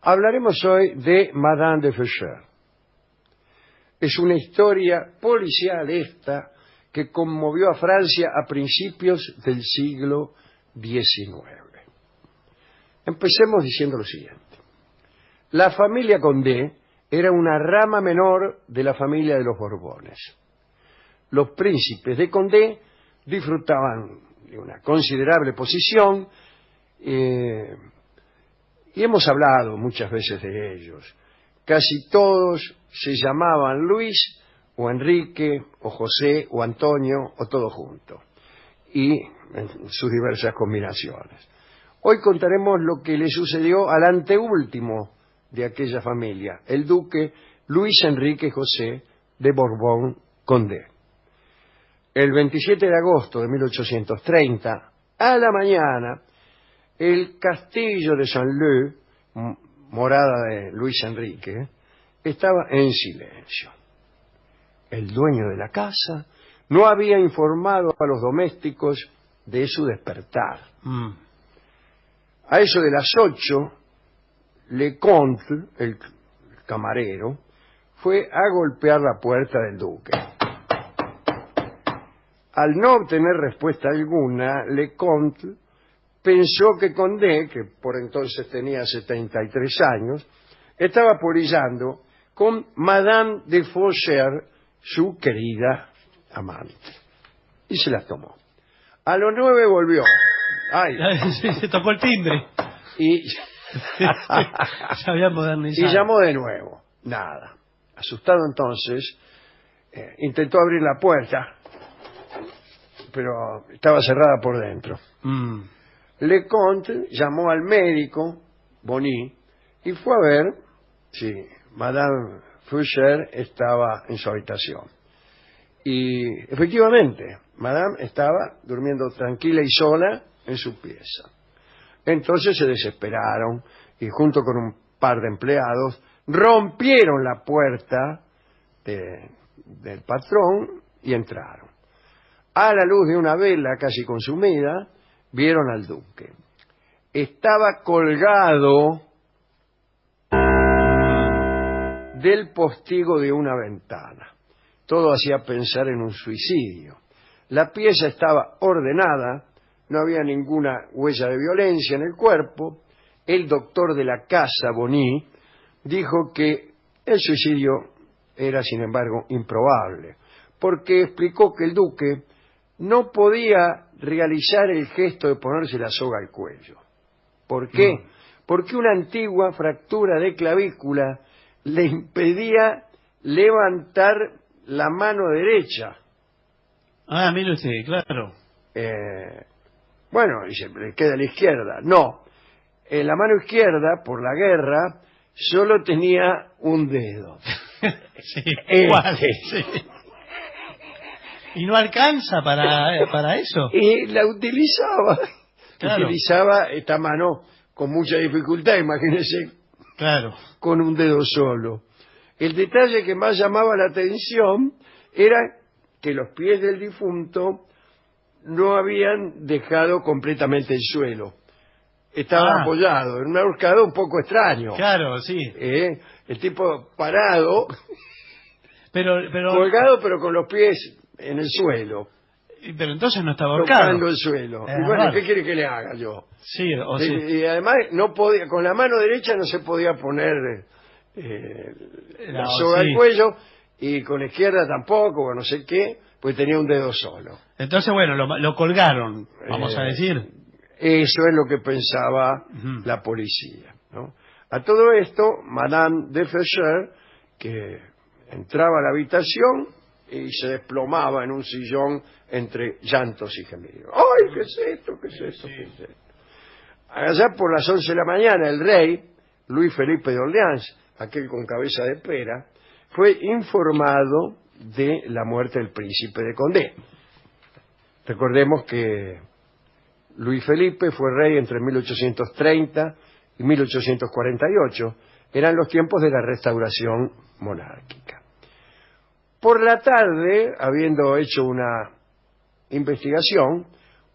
Hablaremos hoy de Madame de Feuchères. Es una historia policial esta que conmovió a Francia a principios del siglo XIX. Empecemos diciendo lo siguiente. La familia Condé era una rama menor de la familia de los Borbones. Los príncipes de Condé disfrutaban de una considerable posición y hemos hablado muchas veces de ellos. Casi todos se llamaban Luis o Enrique o José o Antonio o todo junto y en sus diversas combinaciones. Hoy contaremos lo que le sucedió al anteúltimo de aquella familia, el duque Luis Enrique José de Borbón-Condé. El 27 de agosto de 1830, a la mañana, el castillo de Saint-Leu, morada de Luis Enrique, estaba en silencio. El dueño de la casa no había informado a los domésticos de su despertar. A eso de las 8, Lecomte, el camarero, fue a golpear la puerta del duque. Al no obtener respuesta alguna, Lecomte pensó que Condé, que por entonces tenía 73 años, estaba polillando con Madame de Feuchères, su querida amante. Y se las tomó. A los 9 volvió. ¡Ay! Se tocó el timbre. Y se había modernizado. Y llamó de nuevo. Nada. Asustado entonces, intentó abrir la puerta, pero estaba cerrada por dentro. Lecomte llamó al médico, Bonny, y fue a ver si Madame Feuchères estaba en su habitación. Y efectivamente, Madame estaba durmiendo tranquila y sola en su pieza. Entonces se desesperaron y junto con un par de empleados rompieron la puerta del patrón y entraron. A la luz de una vela casi consumida, vieron al duque. Estaba colgado del postigo de una ventana. Todo hacía pensar en un suicidio. La pieza estaba ordenada, no había ninguna huella de violencia en el cuerpo. El doctor de la casa, Bonny, dijo que el suicidio era, sin embargo, improbable, porque explicó que el duque no podía realizar el gesto de ponerse la soga al cuello. ¿Por qué? Porque una antigua fractura de clavícula le impedía levantar la mano derecha. Ah, mire usted, claro. Bueno, dice, le queda la izquierda. No, la mano izquierda, por la guerra, solo tenía un dedo. Sí, igual, sí. ¿Y no alcanza para eso? Y la utilizaba. Claro. Utilizaba esta mano con mucha dificultad, imagínese. Claro. Con un dedo solo. El detalle que más llamaba la atención era que los pies del difunto no habían dejado completamente el suelo. Estaba apoyado en un ahorcado un poco extraño. Claro, sí. El tipo parado, pero colgado, pero con los pies en el suelo. Pero entonces no estaba ahorcado. Tocando el suelo. Y bueno, ¿qué quiere que le haga yo? Sí, Y además no podía, con la mano derecha no se podía poner la soga al cuello, y con la izquierda tampoco, o no sé qué, pues tenía un dedo solo. Entonces, bueno, lo colgaron, vamos a decir. Eso es lo que pensaba la policía, ¿no? A todo esto, Madame de Feuchères, que entraba a la habitación y se desplomaba en un sillón entre llantos y gemidos. ¡Ay, qué es esto, qué es esto, qué es esto! Allá por las 11 de la mañana, el rey, Luis Felipe de Orleans, aquel con cabeza de pera, fue informado de la muerte del príncipe de Condé. Recordemos que Luis Felipe fue rey entre 1830 y 1848. Eran los tiempos de la restauración monárquica. Por la tarde, habiendo hecho una investigación,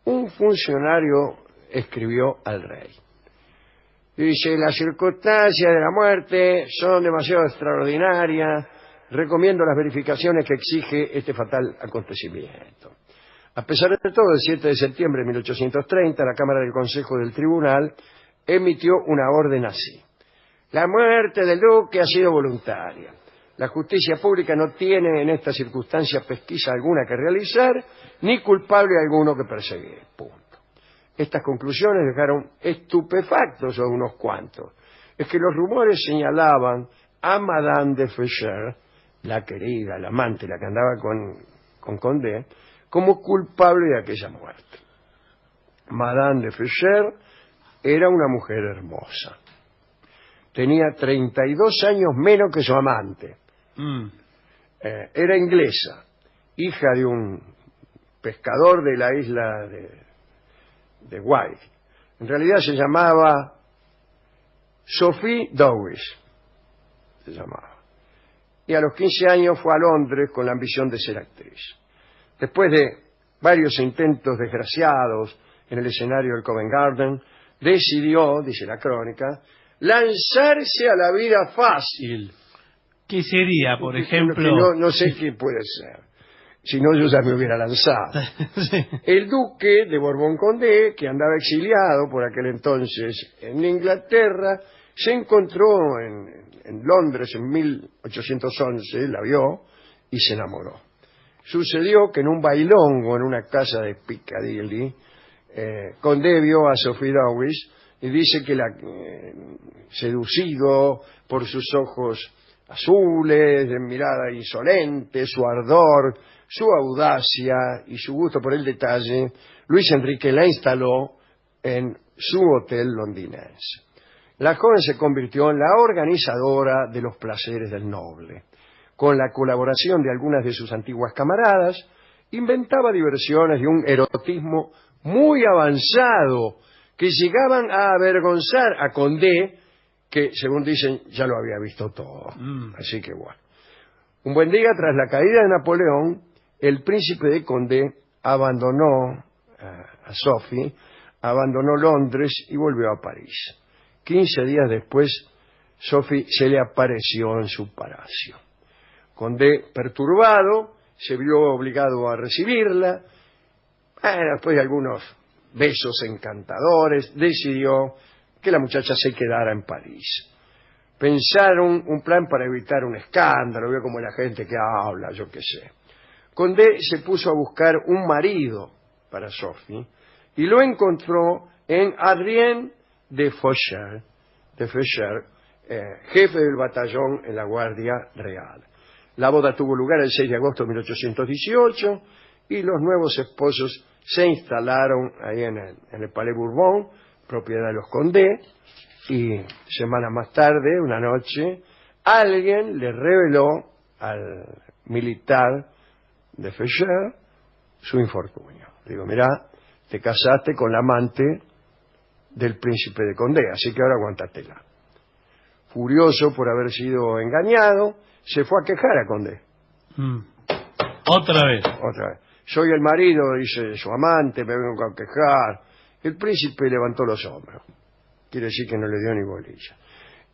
un funcionario escribió al rey: Dice, las circunstancias de la muerte son demasiado extraordinarias. Recomiendo las verificaciones que exige este fatal acontecimiento. A pesar de todo, el 7 de septiembre de 1830, la Cámara del Consejo del Tribunal emitió una orden así. La muerte del duque ha sido voluntaria. La justicia pública no tiene en esta circunstancia pesquisa alguna que realizar, ni culpable alguno que perseguir. Punto. Estas conclusiones dejaron estupefactos a unos cuantos. Es que los rumores señalaban a Madame de Feuchères, la querida, la amante, la que andaba con Condé, como culpable de aquella muerte. Madame de Feuchères era una mujer hermosa. Tenía 32 años menos que su amante. Era inglesa, hija de un pescador de la isla de White. En realidad se llamaba Sophie Dowis. Se llamaba. Y a los 15 años fue a Londres con la ambición de ser actriz. Después de varios intentos desgraciados en el escenario del Covent Garden, decidió, dice la crónica, lanzarse a la vida fácil. ¿Qué sería, por ejemplo? No sé qué puede ser. Si no, yo ya me hubiera lanzado. Sí. El duque de Borbón-Condé, que andaba exiliado por aquel entonces en Inglaterra, se encontró en Londres en 1811, la vio y se enamoró. Sucedió que en un bailongo en una casa de Piccadilly, Condé vio a Sophie Dowis y dice que seducido por sus ojos azules, de mirada insolente, su ardor, su audacia y su gusto por el detalle, Luis Enrique la instaló en su hotel londinense. La joven se convirtió en la organizadora de los placeres del noble. Con la colaboración de algunas de sus antiguas camaradas, inventaba diversiones de un erotismo muy avanzado que llegaban a avergonzar a Condé, que, según dicen, ya lo había visto todo. Así que bueno. Un buen día, tras la caída de Napoleón, el príncipe de Condé abandonó a Sophie, abandonó Londres y volvió a París. 15 días después, Sophie se le apareció en su palacio. Condé, perturbado, se vio obligado a recibirla. Después de algunos besos encantadores, decidió que la muchacha se quedara en París. Pensaron un plan para evitar un escándalo, vio como la gente que habla, yo qué sé. Condé se puso a buscar un marido para Sophie y lo encontró en Adrien de Feuchères, jefe del batallón en la Guardia Real. La boda tuvo lugar el 6 de agosto de 1818 y los nuevos esposos se instalaron ahí en el Palais Bourbon, propiedad de los Condé, y semanas más tarde, una noche, alguien le reveló al militar de Feuchères su infortunio. Digo, mirá, te casaste con la amante del príncipe de Condé, así que ahora aguántatela. Furioso por haber sido engañado, se fue a quejar a Condé. Otra vez. Otra vez. Soy el marido, dice, de su amante, me vengo a quejar. El príncipe levantó los hombros. Quiere decir que no le dio ni bolilla.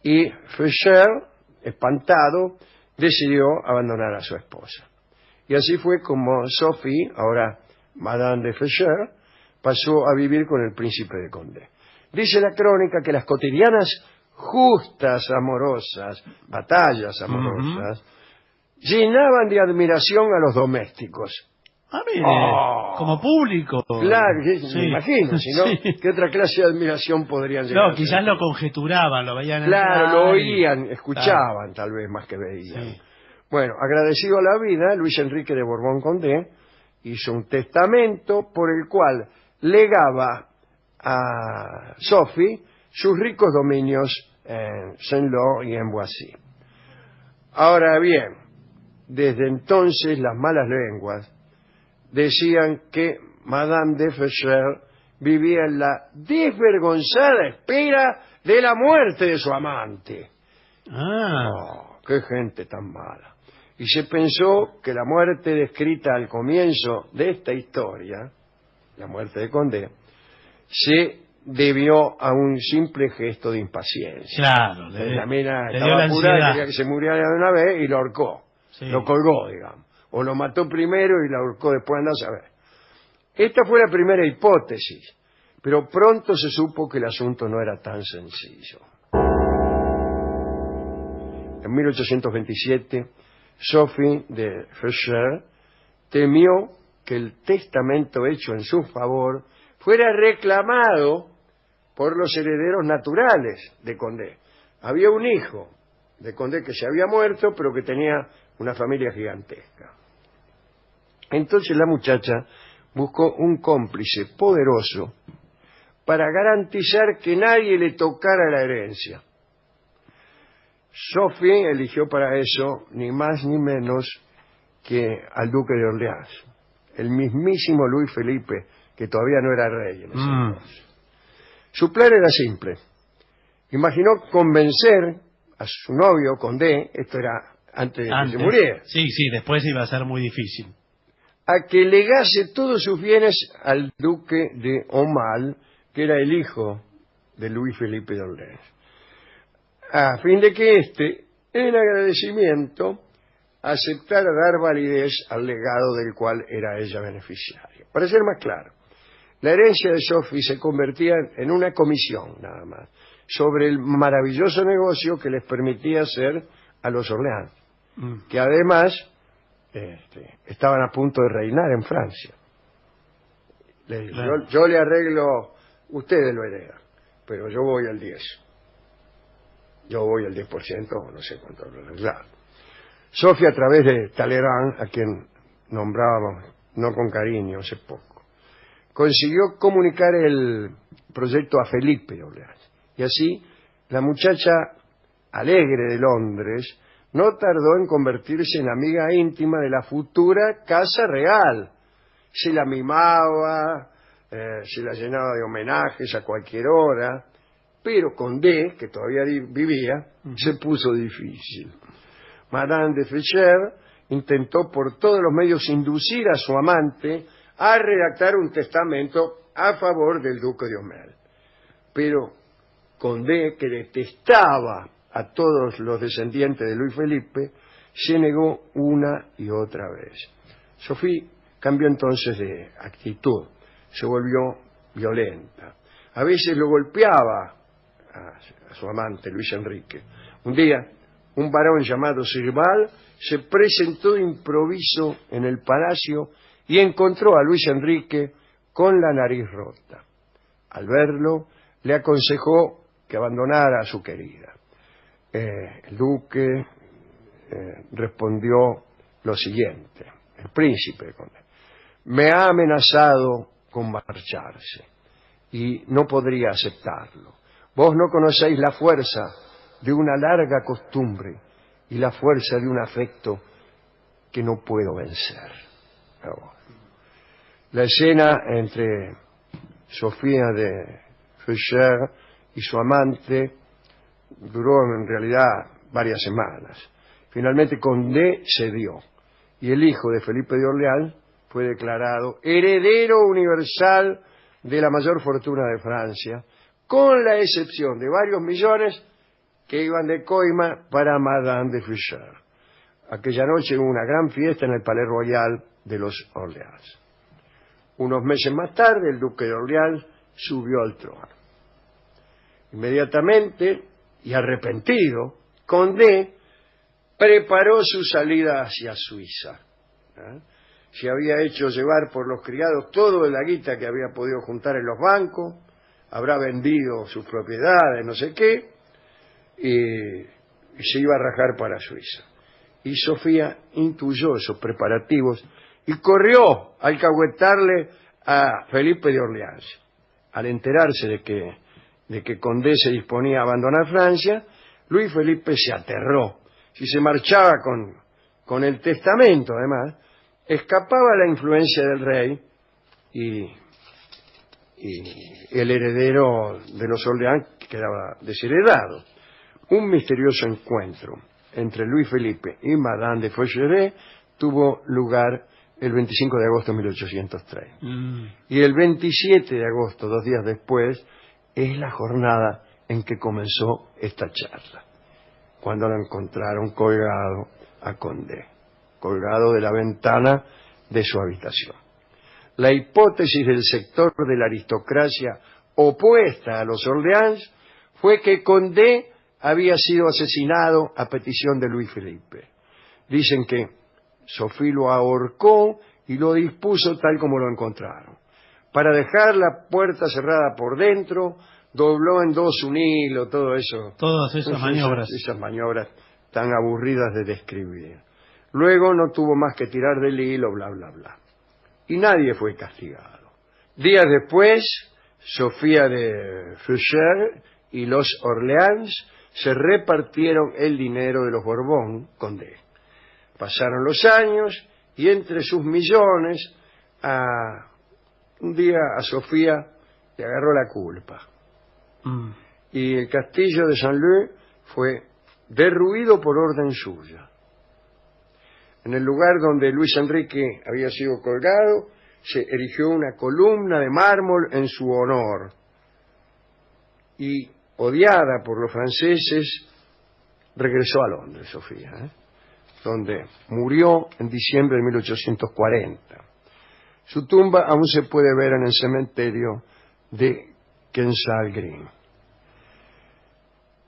Y Feuchères, espantado, decidió abandonar a su esposa. Y así fue como Sophie, ahora Madame de Feuchères, pasó a vivir con el príncipe de Condé. Dice la crónica que las cotidianas justas amorosas, batallas amorosas, llenaban de admiración a los domésticos. Mire, como público. Claro, Sí. me imagino, si no, Sí. ¿qué otra clase de admiración podrían llegar? No, quizás lo conjeturaban, lo veían. Claro, entrar lo y- oían, escuchaban, Claro. tal vez más que veían. Sí. Bueno, agradecido a la vida, Luis Enrique de Borbón-Condé hizo un testamento por el cual legaba a Sophie sus ricos dominios en Saint-Lô y en Boissy. Ahora bien, desde entonces las malas lenguas decían que Madame de Feuchères vivía en la desvergonzada espera de la muerte de su amante. ¡Qué gente tan mala! Y se pensó que la muerte descrita al comienzo de esta historia, la muerte de Condé, se debió a un simple gesto de impaciencia. Claro. La mina le dio estaba la apurada, ansiedad. quería que se muriera de una vez y lo ahorcó. Sí. Lo colgó, digamos. O lo mató primero y lo ahorcó después, andá a saber. Esta fue la primera hipótesis, pero pronto se supo que el asunto no era tan sencillo. En 1827, Sophie de Feuchères temió que el testamento hecho en su favor fuera reclamado por los herederos naturales de Condé. Había un hijo de Condé que se había muerto, pero que tenía una familia gigantesca. Entonces la muchacha buscó un cómplice poderoso para garantizar que nadie le tocara la herencia. Sophie eligió para eso ni más ni menos que al duque de Orleans, el mismísimo Luis Felipe, que todavía no era rey en ese entonces. Su plan era simple. Imaginó convencer a su novio Condé, esto era antes de que se muriera. Sí, después iba a ser muy difícil. A que legase todos sus bienes al duque de Aumale, que era el hijo de Luis Felipe de Orleans, a fin de que éste, en agradecimiento, aceptara dar validez al legado del cual era ella beneficiaria. Para ser más claro, la herencia de Sophie se convertía en una comisión, nada más, sobre el maravilloso negocio que les permitía hacer a los Orleans, que además estaban a punto de reinar en Francia. Claro. Yo le arreglo, ustedes lo heredan, pero yo voy al 10%. Yo voy al 10%, no sé cuánto lo arreglaron. Sophie, a través de Talleyrand, a quien nombrábamos no con cariño hace poco, consiguió comunicar el proyecto a Felipe de Orleans. Y así, la muchacha alegre de Londres no tardó en convertirse en amiga íntima de la futura Casa Real. Se la mimaba, se la llenaba de homenajes a cualquier hora, pero Condé, que todavía vivía, se puso difícil. Madame de Feuchères intentó por todos los medios inducir a su amante a redactar un testamento a favor del duque de Aumale. Pero Condé, que detestaba a todos los descendientes de Luis Felipe, se negó una y otra vez. Sophie cambió entonces de actitud, se volvió violenta. A veces lo golpeaba a su amante, Luis Enrique. Un día, un varón llamado Serval se presentó de improviso en el palacio y encontró a Luis Enrique con la nariz rota. Al verlo, le aconsejó que abandonara a su querida. El duque respondió lo siguiente, el príncipe: me ha amenazado con marcharse y no podría aceptarlo. Vos no conocéis la fuerza de una larga costumbre y la fuerza de un afecto que no puedo vencer. La escena entre Sofía de Feuchères y su amante duró en realidad varias semanas. Finalmente Condé cedió y el hijo de Felipe de Orleans fue declarado heredero universal de la mayor fortuna de Francia, con la excepción de varios millones que iban de coima para Madame de Feuchères. Aquella noche hubo una gran fiesta en el Palais Royal de los Orleans. Unos meses más tarde, el duque de Orleans subió al trono. Inmediatamente, y arrepentido, Condé preparó su salida hacia Suiza. Se había hecho llevar por los criados toda la guita que había podido juntar en los bancos, habrá vendido sus propiedades, no sé qué, y se iba a rajar para Suiza. Y Sofía intuyó esos preparativos y corrió a alcahuetarle a Felipe de Orleans. Al enterarse de que Condé se disponía a abandonar Francia, Luis Felipe se aterró. Si se marchaba con el testamento, además, escapaba la influencia del rey y el heredero de los Orleans quedaba desheredado. Un misterioso encuentro entre Luis Felipe y Madame de Feuchères tuvo lugar el 25 de agosto de 1830. Y el 27 de agosto, 2 días después, es la jornada en que comenzó esta charla, cuando lo encontraron colgado a Condé, colgado de la ventana de su habitación. La hipótesis del sector de la aristocracia opuesta a los Orleans fue que Condé había sido asesinado a petición de Luis Felipe. Dicen que Sophie lo ahorcó y lo dispuso tal como lo encontraron. Para dejar la puerta cerrada por dentro, dobló en dos un hilo, todo eso. Todas esas maniobras. Esas maniobras tan aburridas de describir. Luego no tuvo más que tirar del hilo, bla, bla, bla. Y nadie fue castigado. Días después, Sofía de Feuchères y los Orleans se repartieron el dinero de los Borbón Condé. Pasaron los años y entre sus millones, un día a Sofía le agarró la culpa. Y el castillo de Saint-Lô fue derruido por orden suya. En el lugar donde Luis Enrique había sido colgado, se erigió una columna de mármol en su honor. Y, odiada por los franceses, regresó a Londres, Sofía, donde murió en diciembre de 1840. Su tumba aún se puede ver en el cementerio de Kensal Green.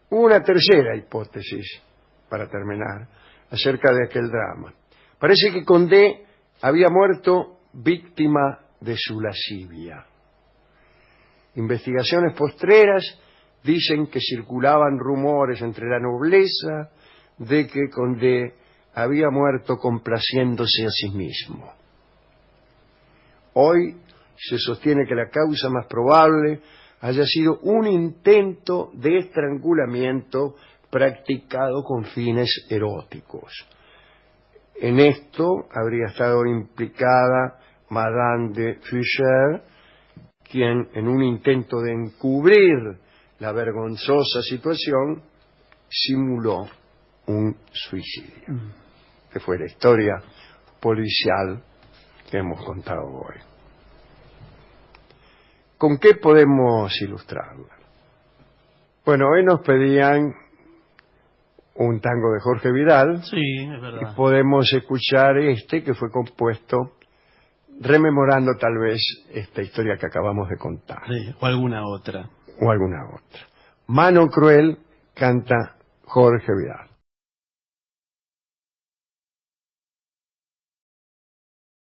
Hubo una tercera hipótesis, para terminar, acerca de aquel drama. Parece que Condé había muerto víctima de su lascivia. Investigaciones postreras dicen que circulaban rumores entre la nobleza de que Condé había muerto complaciéndose a sí mismo. Hoy se sostiene que la causa más probable haya sido un intento de estrangulamiento practicado con fines eróticos. En esto habría estado implicada Madame de Feuchères, quien en un intento de encubrir la vergonzosa situación simuló un suicidio, que fue la historia policial que hemos contado hoy. ¿Con qué podemos ilustrarla? Bueno, hoy nos pedían un tango de Jorge Vidal. Sí, es verdad. Y podemos escuchar este que fue compuesto rememorando tal vez esta historia que acabamos de contar. Sí, o alguna otra. O alguna otra. Mano Cruel canta Jorge Vidal.